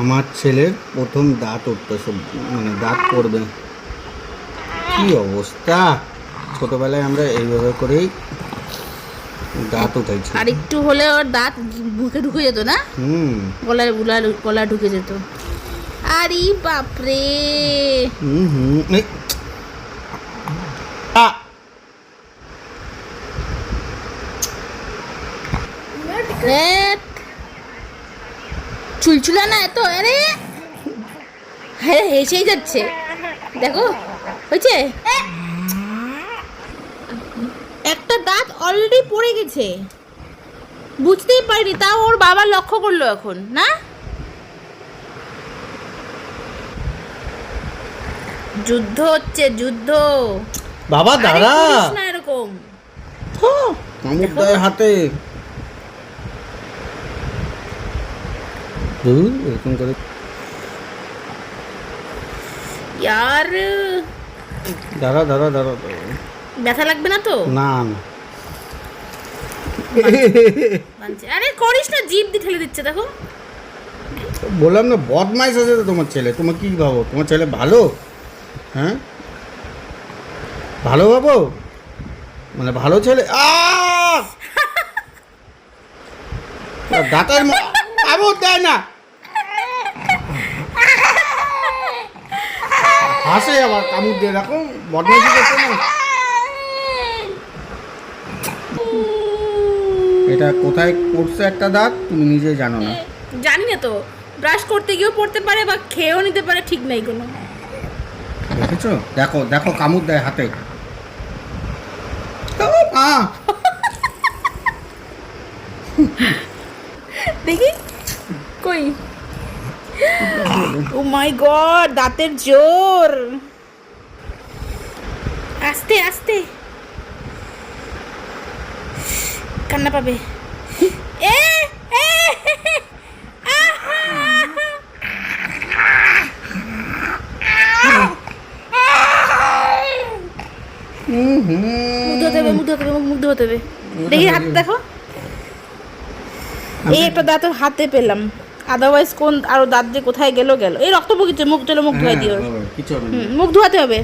আমার ছেলের প্রথম দাঁত উঠতেছে, মানে দাঁত পড়বে। কি অবস্থা! ছোটবেলায় আমরা এইভাবে করেই দাঁত উঠাইছি। আর একটু হলে ওর দাঁত মুখে ঢুকে যেত না, গলা ঢুকে যেত। আরে বাপরে! চুলচুলা না এত, আরে হ্যাঁ হেসেই যাচ্ছে, দেখো হয়েছে। একটা দাঁত অলরেডি পড়ে গেছে, বুঝতেই পারিনি, তাও ওর বাবা লক্ষ্য করলো এখন না। যুদ্ধ হচ্ছে, যুদ্ধ। বাবা দাঁড়া না এরকম কামড় দেয় হাতে। এরকম করে यार, দাঁড়া দাঁড়া দাঁড়া, ব্যথা লাগবে না তো? না না আরে করিস না, জিভ দিয়ে ঠেলে দিচ্ছে দেখো। বললাম না বদমাইশ আছে তো তোমার ছেলে। তোমার কি ভাবো তোমার ছেলে ভালো? হ্যাঁ ভালো ভাবো, মানে ভালো ছেলে। দাঁতের কামড় দেয় না, হাসে আবার কামড় দিয়ে। দেখো বদমাইশি করছে না। এটা কোথায় পড়ছে একটা দাঁত তুমি নিজে জানো না? জানি না তো, ব্রাশ করতে গিয়েও পড়তে পারে বা খেয়েও নিতে পারে, ঠিক নাই কোনো। দেখেছো? দেখো দেখো কামড় দেয় হাতে। দেখি কই, ও মাই গড, দাঁতের জোর। আস্তে আস্তে, কান্না পাবে। এ মুখ ধোতে হবে। দেখি হাত দেখো, এই একটা দাঁত হাতে পেলাম, আদারওয়াইজ কোন আরো দাঁত যে কোথায় গেল। এই রক্ত বগিছে, মুখ ধুয়ে দিও, মুখ ধোয়াতে হবে।